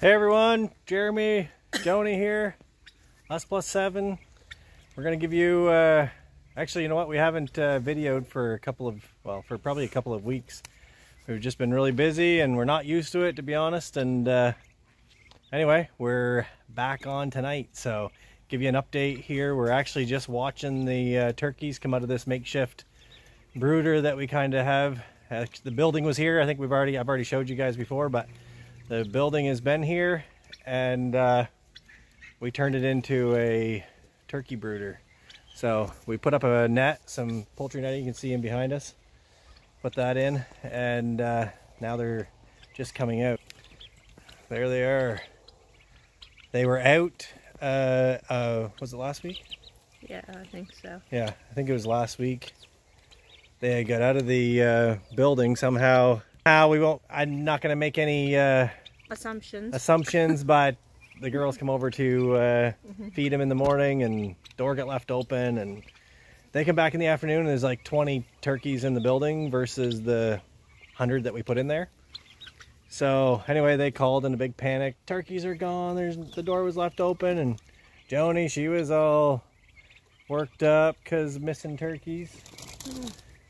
Hey everyone, Jeremy, Joni here, us+7. We're going to give you, actually, you know what, we haven't videoed for probably a couple of weeks. We've just been really busy and we're not used to it, to be honest. And anyway, we're back on tonight, so give you an update here. We're actually just watching the turkeys come out of this makeshift brooder that we kind of have. The building was here. I think I've already showed you guys before, but the building has been here, and we turned it into a turkey brooder. So we put up a net, some poultry netting, you can see in behind us. Put that in, and now they're just coming out. There they are. They were out, was it last week? Yeah, I think so. Yeah, I think it was last week. They got out of the building somehow. I'm not going to make any assumptions, but the girls come over to feed them in the morning, and door got left open, and they come back in the afternoon and there's like 20 turkeys in the building versus the 100 that we put in there. So anyway, they called in a big panic. Turkeys are gone. The door was left open, and Joni, she was all worked up because missing turkeys.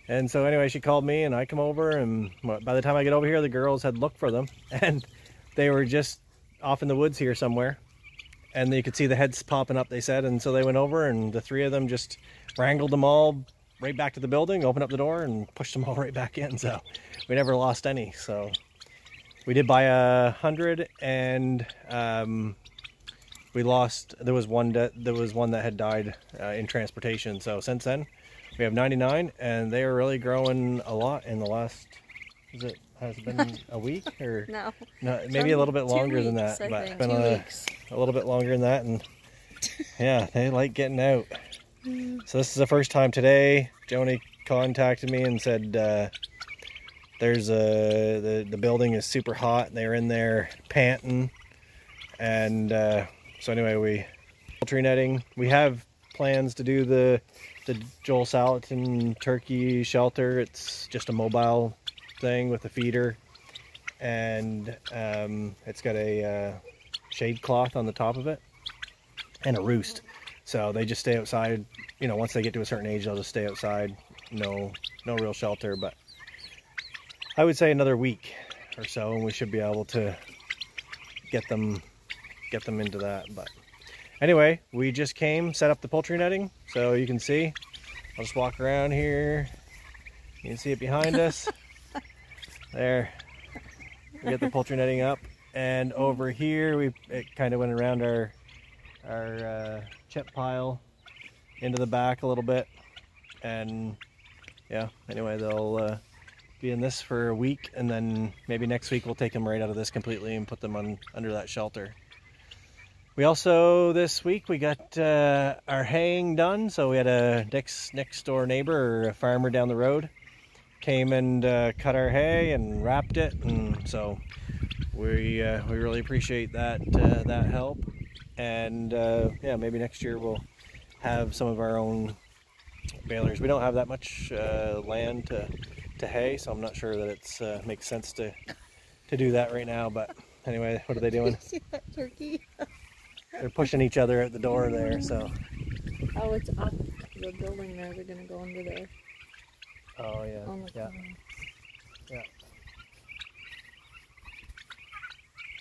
And so anyway, she called me and I come over, and by the time I get over here, the girls had looked for them and they were just off in the woods here somewhere. And you could see the heads popping up, they said. And so they went over, and the three of them just wrangled them all right back to the building, opened up the door and pushed them all right back in. So we never lost any. So we did buy 100, and we lost, there was one that had died in transportation. So since then, we have 99, and they are really growing a lot in the last, has it been a week or no, maybe a little bit longer than that, but it's been a little bit longer than that. And yeah, they like getting out. So this is the first time today. Joni contacted me and said the building is super hot, and they're in there panting. And so anyway, poultry netting. We have plans to do the Joel Salatin turkey shelter. It's just a mobile thing with a feeder, and it's got a shade cloth on the top of it and a roost. So they just stay outside. You know, once they get to a certain age, they'll just stay outside. No real shelter, but I would say another week or so, and we should be able to get them into that. But anyway, we just set up the poultry netting, so you can see. I'll just walk around here. You can see it behind us. There. We got the poultry netting up, and over here it kind of went around our chip pile into the back a little bit. And yeah, anyway, they'll be in this for a week, and then maybe next week we'll take them right out of this completely and put them under that shelter. We also, this week, we got our haying done. So we had a next door neighbor, or a farmer down the road, came and cut our hay and wrapped it, and so we really appreciate that help. And yeah, maybe next year we'll have some of our own balers. We don't have that much land to hay, so I'm not sure that it's makes sense to do that right now. But anyway, what are they doing? See that turkey? They're pushing each other at the door there, so. Oh, it's up the building there. They're gonna go under there. Oh yeah, yeah.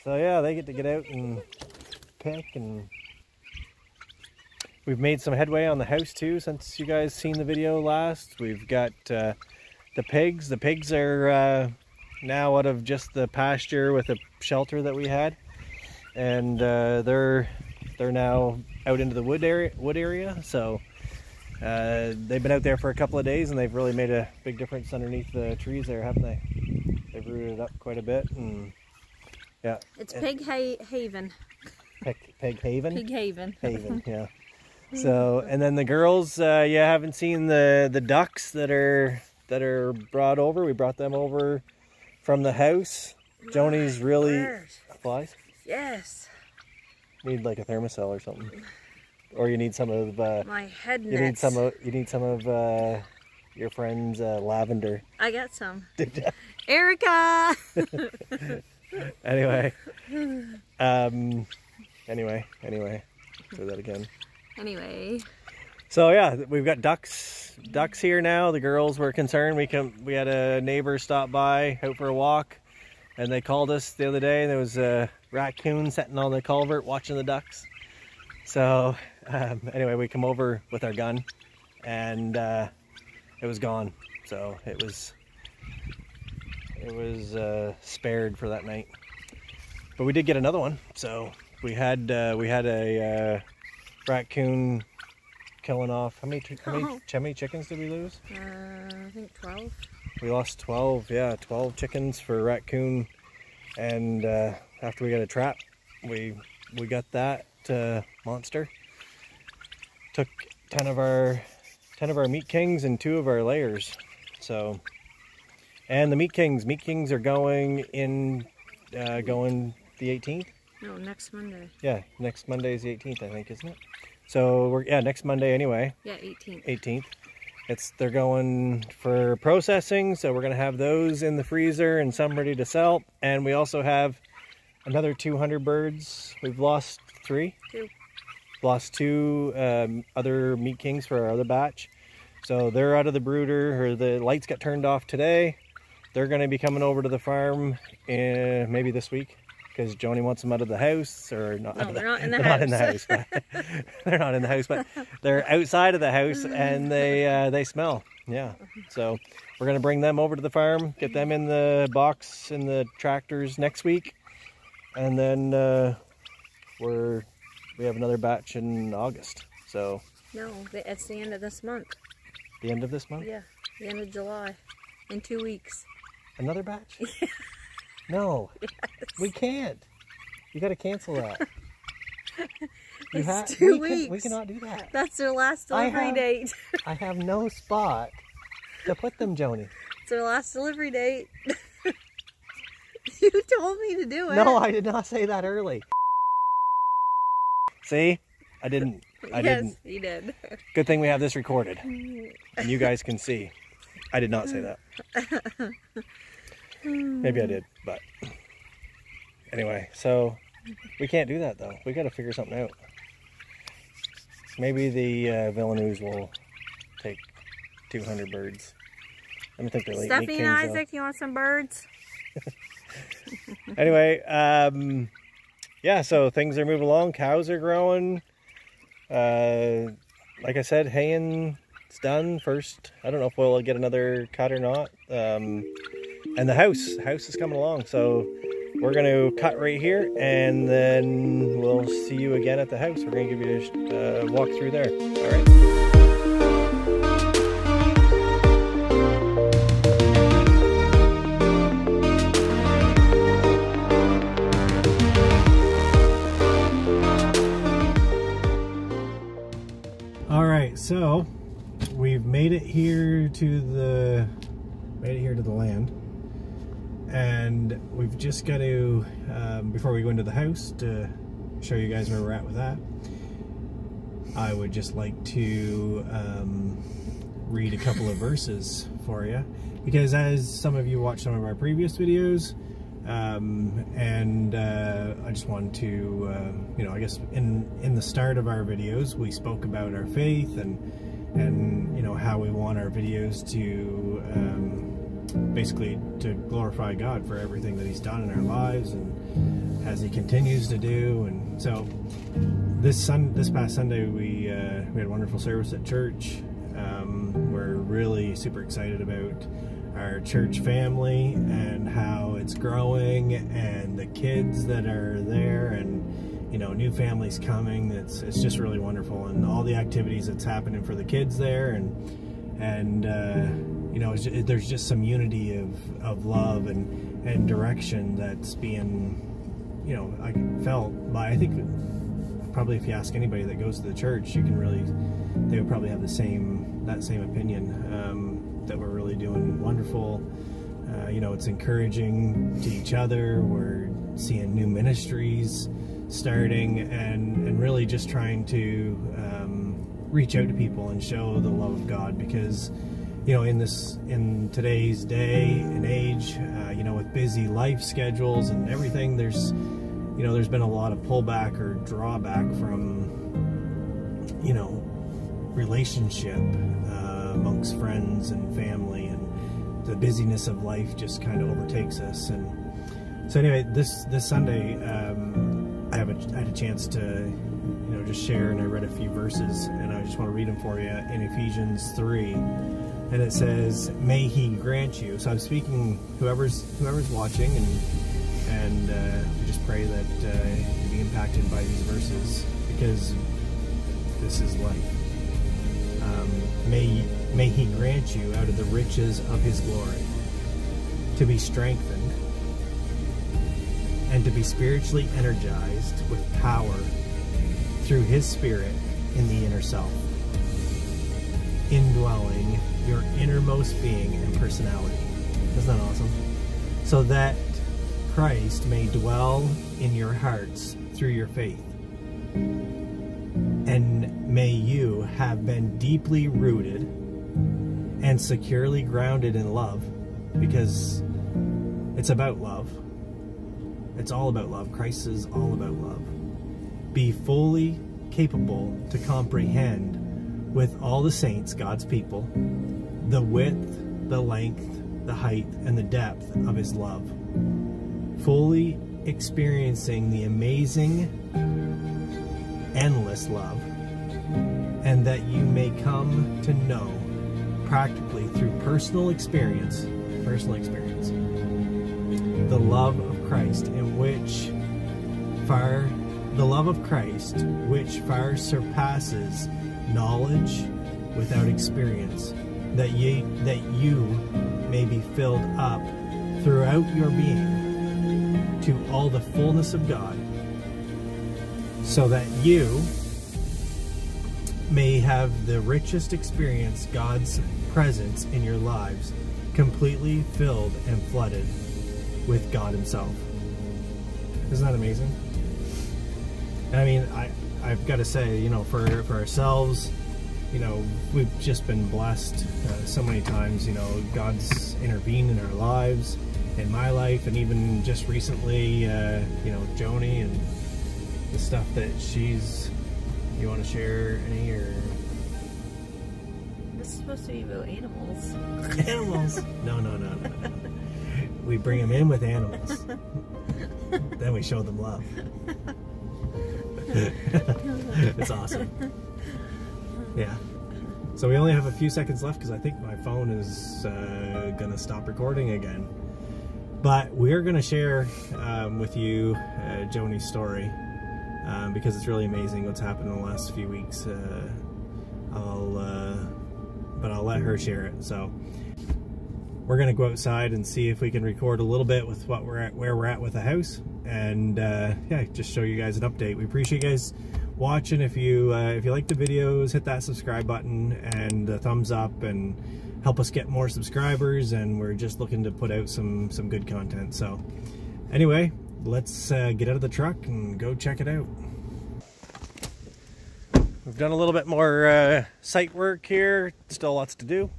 So yeah, they get to get out and pick, and we've made some headway on the house too since you guys seen the video last. We've got the pigs. The pigs are now out of just the pasture with a shelter that we had, and they're now out into the wood area. So they've been out there for a couple of days, and they've really made a big difference underneath the trees there, haven't they? They've rooted up quite a bit, and yeah. It's Pig Haven. Pig Haven? Pig Haven. Haven, yeah. So, and then the girls, you haven't seen the ducks that are brought over. We brought them over from the house. Joni's really... Flies? Yes. Need like a thermosol or something, or you need some of my head nets. You need some of your friend's lavender. I got some. Erica. Anyway, Anyway, say that again. Anyway. So yeah, we've got ducks here now. The girls were concerned. We had a neighbor stop by out for a walk, and they called us the other day. There was a raccoon sitting on the culvert watching the ducks. So anyway, we come over with our gun, and it was gone. So it was spared for that night. But we did get another one. So we had a raccoon killing off. How many chickens did we lose? I think 12. We lost 12. Yeah, 12 chickens for a raccoon. And after we got a trap, we got that monster. Took 10 of our meat kings and 2 of our layers. So, and the meat kings are going the 18th. No, next Monday. Yeah, next Monday is the 18th, I think, isn't it? So next Monday anyway. Yeah, 18th. 18th. They're going for processing, so we're gonna have those in the freezer and some ready to sell. And we also have another 200 birds. We've lost 3. 2. Lost 2 other meat kings for our other batch. So they're out of the brooder, or the lights got turned off today. They're gonna be coming over to the farm maybe this week, because Joni wants them out of the house, or not. No, they're not in the they're house. Not in the house. But they're not in the house, but they're outside of the house, and they smell. Yeah. So we're gonna bring them over to the farm, get them in the box in the tractors next week, and then we have another batch in August. So. No, it's the end of this month. The end of this month? Yeah, the end of July. In 2 weeks. Another batch? No, yes. We can't. You got to cancel that. It's 2 weeks. We cannot do that. That's their last delivery date. I have no spot to put them, Joni. It's their last delivery date. You told me to do it. No, I did not say that early. See? I didn't. Yes, you did. Good thing we have this recorded. And you guys can see. I did not say that. Maybe I did, but anyway, so we can't do that though. We got to figure something out. Maybe the Villeneuves will take 200 birds. I don't think they're late meat kings, Stephanie and Isaac, you want some birds? Anyway, yeah, so things are moving along. Cows are growing. Like I said, haying it's done first. I don't know if we'll get another cut or not. And the house is coming along. So we're going to cut right here, and then we'll see you again at the house. We're going to give you a walk through there. All right. All right, so we've made it here to the land, and we've just got to before we go into the house, to show you guys where we're at with that, I would just like to read a couple of verses for you, because as some of you watched some of our previous videos, and I just wanted to, you know, I guess in the start of our videos, we spoke about our faith and you know, how we want our videos to basically to glorify God for everything that He's done in our lives and as He continues to do. And so this past Sunday we had a wonderful service at church. We're really super excited about our church family and how it's growing, and the kids that are there, and you know, new families coming. It's just really wonderful, and all the activities that's happening for the kids there, and you know, there's just some unity of love and direction that's being, you know, I felt by, I think probably if you ask anybody that goes to the church, you can really, they would probably have that same opinion, that we're really doing wonderful. You know, it's encouraging to each other. We're seeing new ministries starting, and really just trying to reach out to people and show the love of God, because you know, in today's day and age, you know, with busy life schedules and everything, there's you know, there's been a lot of pullback or drawback from, you know, relationship amongst friends and family, and the busyness of life just kind of overtakes us. And so anyway, this Sunday, I had a chance to, you know, just share, and I read a few verses, and I just want to read them for you in Ephesians 3. And it says, "May He grant you." So I'm speaking whoever's watching, and we just pray that you be impacted by these verses, because this is life. May He grant you out of the riches of His glory to be strengthened and to be spiritually energized with power through His Spirit in the inner self, indwelling your innermost being and personality. Isn't that awesome? So that Christ may dwell in your hearts through your faith. And may you have been deeply rooted and securely grounded in love, because it's about love. It's all about love. Christ is all about love. Be fully capable to comprehend with all the saints, God's people, the width, the length, the height, and the depth of His love. Fully experiencing the amazing, endless love, and that you may come to know practically through personal experience, the love of Christ, which far surpasses knowledge without experience, that you may be filled up throughout your being to all the fullness of God, so that you may have the richest experience God's presence in your lives, completely filled and flooded with God Himself. Isn't that amazing? I mean, I've got to say, you know, for ourselves, you know, we've just been blessed so many times. You know, God's intervened in our lives, in my life, and even just recently, you know, Joni and the stuff that she's. You want to share any, or? This is supposed to be about animals. Animals? No. We bring them in with animals. Then we show them love. It's awesome. Yeah. So we only have a few seconds left, because I think my phone is going to stop recording again. But we're going to share with you Joni's story, because it's really amazing what's happened in the last few weeks. But I'll let her share it. So we're going to go outside and see if we can record a little bit with where we're at with the house, and yeah, just show you guys an update. We appreciate you guys watching. If you like the videos, hit that subscribe button and the thumbs up, and help us get more subscribers. And we're just looking to put out some good content. So anyway, let's get out of the truck and go check it out. We've done a little bit more site work here. Still lots to do,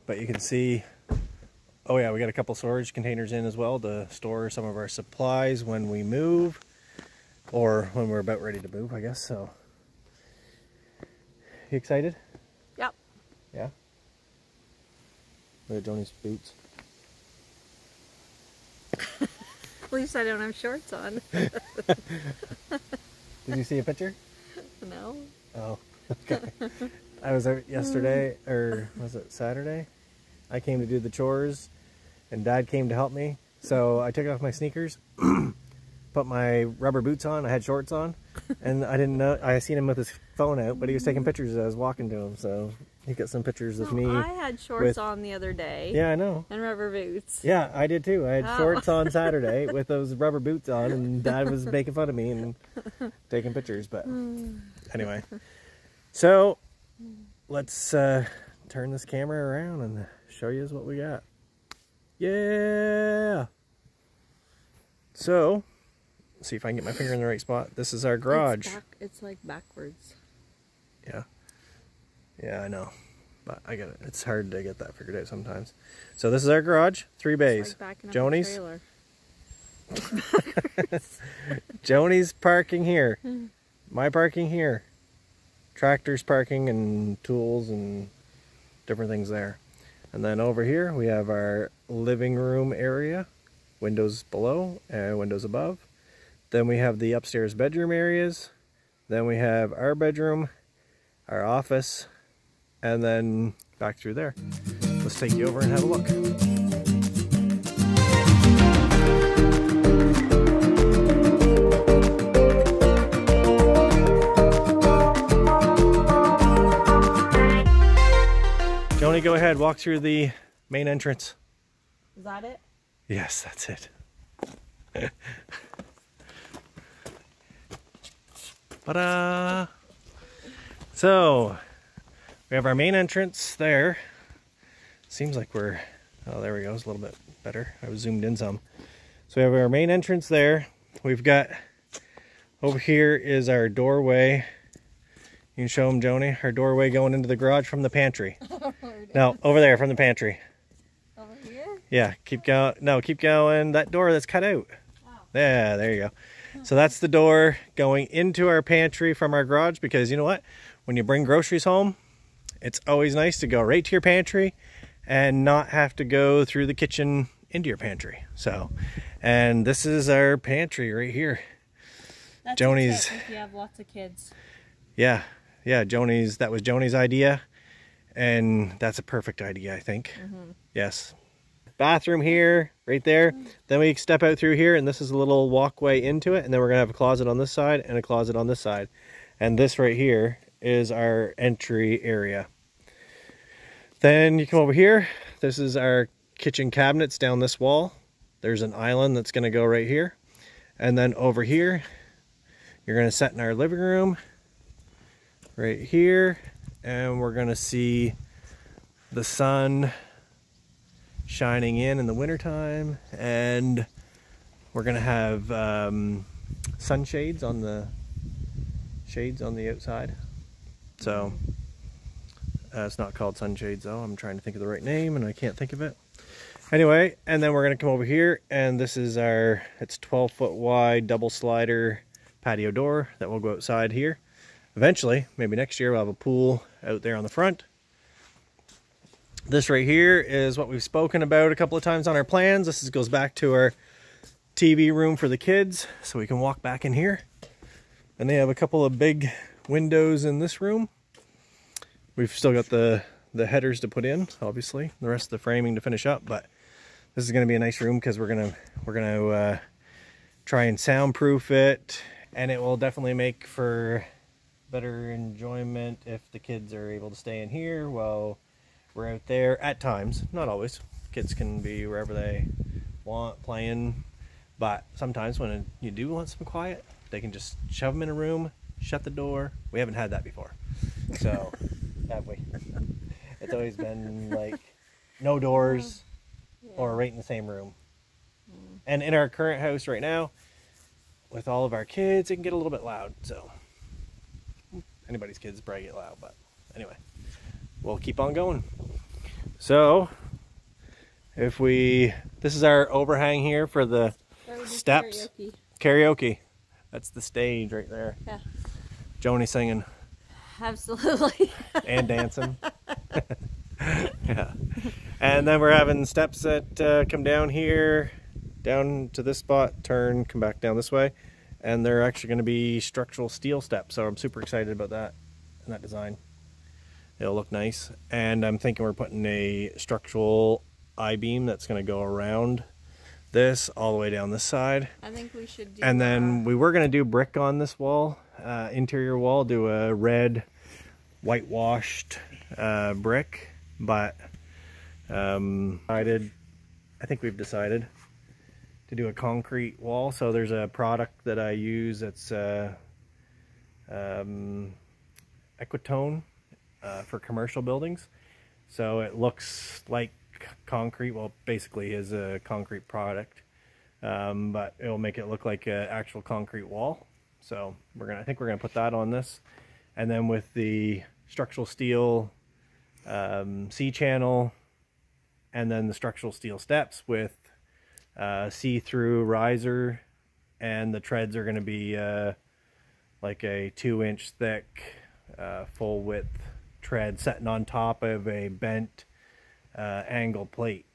but you can see, oh yeah, we got a couple storage containers in as well to store some of our supplies when we move, or when we're about ready to move, I guess. So, you excited? Yep. Yeah? Look at Joni's boots. At least I don't have shorts on. Did you see a picture? No. Oh, okay. I was out yesterday, or was it Saturday? I came to do the chores, and Dad came to help me. So I took off my sneakers, put my rubber boots on. I had shorts on, and I didn't know. I seen him with his phone out, but he was taking pictures as I was walking to him. So he got some pictures of me. I had shorts on the other day. Yeah, I know. And rubber boots. Yeah, I did too. I had shorts on Saturday with those rubber boots on, and Dad was making fun of me and taking pictures. But anyway, so let's turn this camera around and show you what we got. Yeah. So, let's see if I can get my finger in the right spot. This is our garage. It's like backwards. Yeah. Yeah, I know. But I get it. It's hard to get that figured out sometimes. So this is our garage. 3 bays. Like Joni's. Joni's parking here. My parking here. Tractors parking and tools and different things there. And then over here we have our living room area. Windows below and windows above. Then we have the upstairs bedroom areas. Then we have our bedroom, our office, and then back through there. Let's take you over and have a look. Joni, go ahead, walk through the main entrance. Is that it? Yes, that's it. Ta-da! So, we have our main entrance there. Seems like we're, oh, there we go, it's a little bit better. I was zoomed in some. So we have our main entrance there. We've got, over here is our doorway. You can show them, Joni, our doorway going into the garage from the pantry. No, over there from the pantry. Over here? Yeah, keep going. No, keep going. That door that's cut out. Oh. Yeah, there you go. So that's the door going into our pantry from our garage, because you know what? When you bring groceries home, it's always nice to go right to your pantry and not have to go through the kitchen into your pantry. So, and this is our pantry right here. That's Joni's. if you have lots of kids. Yeah, Joni's. That was Joni's idea, and that's a perfect idea, I think. Yes. Bathroom here, right there. Then we step out through here, and this is a little walkway into it, and then we're gonna have a closet on this side and a closet on this side. And this right here is our entry area. Then you come over here. This is our kitchen cabinets down this wall. There's an island that's gonna go right here. And then over here, you're gonna set in our living room right here, and we're gonna see the sun shining in the wintertime, and we're gonna have sunshades on the outside. So it's not called sunshades though. I'm trying to think of the right name and I can't think of it. Anyway, and then we're gonna come over here, and this is our, it's 12-foot wide double slider patio door that will go outside here. Eventually, maybe next year, we'll have a pool out there on the front. This right here is what we've spoken about a couple of times on our plans. This goes back to our TV room for the kids, so we can walk back in here. And they have a couple of big windows in this room. We've still got the headers to put in, obviously, the rest of the framing to finish up, but this is going to be a nice room because we're gonna try and soundproof it, and it will definitely make for better enjoyment if the kids are able to stay in here while we're out there at times. Not always. Kids can be wherever they want playing, but sometimes when you do want some quiet, they can just shove them in a room, shut the door. We haven't had that before, so have we? It's always been like no doors or right in the same room. And in our current house right now, with all of our kids, it can get a little bit loud. So anybody's kids probably get loud, but anyway, we'll keep on going. So if we, this is our overhang here for the steps. Karaoke. That's the stage right there. Yeah. Joni singing. Absolutely. And dancing. Yeah. And then we're having steps that come down here, down to this spot, turn, come back down this way. And they're actually going to be structural steel steps. So I'm super excited about that and that design. It'll look nice. And I'm thinking we're putting a structural I-beam that's going to go around this all the way down this side. I think we should do. And then we were going to do brick on this wall, interior wall, do a red whitewashed brick, but I think we've decided to do a concrete wall. So there's a product that I use that's Equitone for commercial buildings. So it looks like concrete, well, basically is a concrete product, but it'll make it look like an actual concrete wall. So I think we're gonna put that on this, and then with the structural steel C-channel, and then the structural steel steps with see-through riser, and the treads are going to be like a 2-inch thick full width tread sitting on top of a bent angle plate,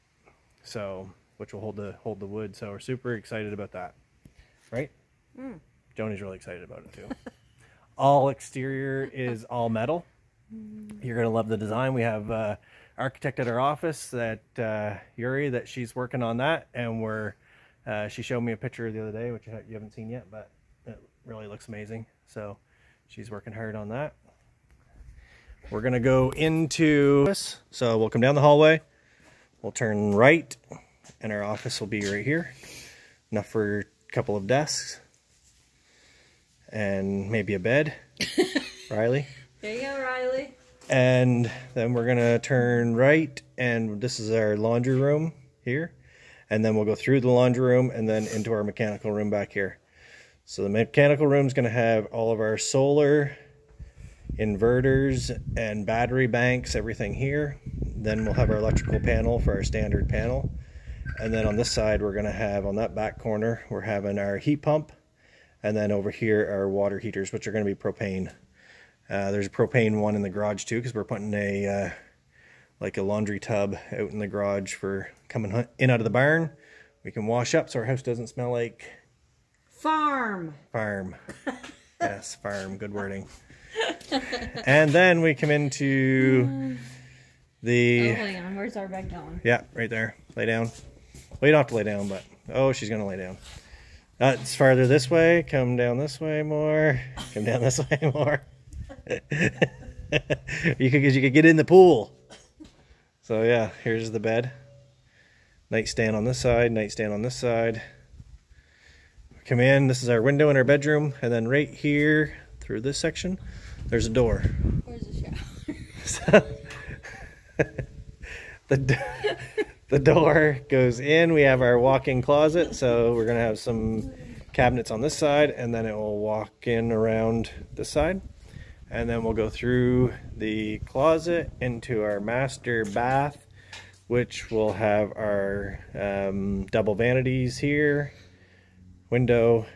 so which will hold the wood. So we're super excited about that, right? Joni's really excited about it too. All exterior is all metal. You're gonna love the design. We have architect at our office, that Yuri, that she's working on that, and she showed me a picture the other day, which you haven't seen yet, but it really looks amazing. So she's working hard on that. We're gonna go into this, so we'll come down the hallway, we'll turn right, and our office will be right here. Enough for a couple of desks and maybe a bed. Riley. There you go, Riley. And then we're gonna turn right, and this is our laundry room here. And then we'll go through the laundry room and then into our mechanical room back here. So the mechanical room is gonna have all of our solar, inverters, and battery banks, everything here. Then we'll have our electrical panel for our standard panel. And then on this side, we're gonna have, on that back corner, we're having our heat pump. And then over here, our water heaters, which are gonna be propane. There's a propane one in the garage too, because we're putting a like a laundry tub out in the garage for coming in out of the barn. We can wash up so our house doesn't smell like farm. Yes, farm, good wording. And then we come into the... Oh, hang on, where's our bed going? Yeah, right there. Lay down. Well, you don't have to lay down, but... Oh, she's gonna lay down. It's farther this way. Come down this way more. Come down this way more. you could get in the pool. So yeah, here's the bed. Nightstand on this side, nightstand on this side. Come in, this is our window in our bedroom, and then right here through this section there's a door. Where's the shower? The door goes in. We have our walk-in closet, so we're gonna have some cabinets on this side, and then it will walk in around this side. And then we'll go through the closet into our master bath, which will have our double vanities here, window,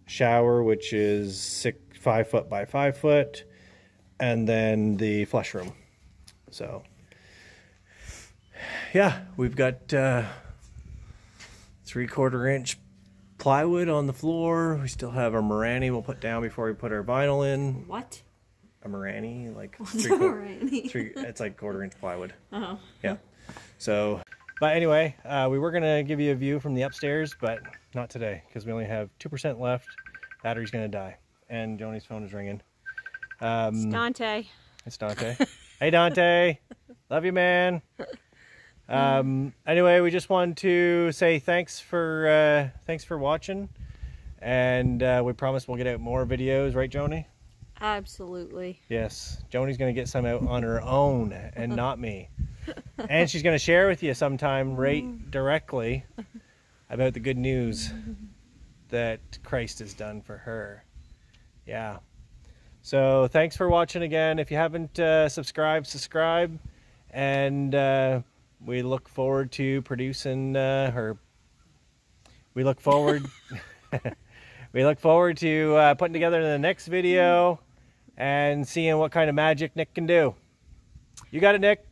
shower, which is 5 foot by 5 foot, and then the flush room. So yeah, we've got 3/4 inch plywood on the floor. We still have our Marani we'll put down before we put our vinyl in. What? A Marani, like it's like 1/4 inch plywood. Oh. Yeah. So, but anyway, we were gonna give you a view from the upstairs, but not today because we only have 2% left. Battery's gonna die, and Joni's phone is ringing. It's Dante. It's Dante. Hey Dante, love you, man. Anyway, we just wanted to say thanks for watching, and we promise we'll get out more videos, right, Joni? Absolutely. Yes, Joni's gonna get some out on her own and not me, and she's gonna share with you sometime right directly about the good news that Christ has done for her. Yeah. So thanks for watching again. If you haven't subscribe, and we look forward to producing we look forward to putting together the next video and seeing what kind of magic Nick can do. You got it, Nick?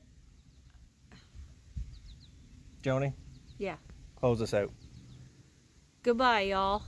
Joni? Yeah. Close us out. Goodbye, y'all.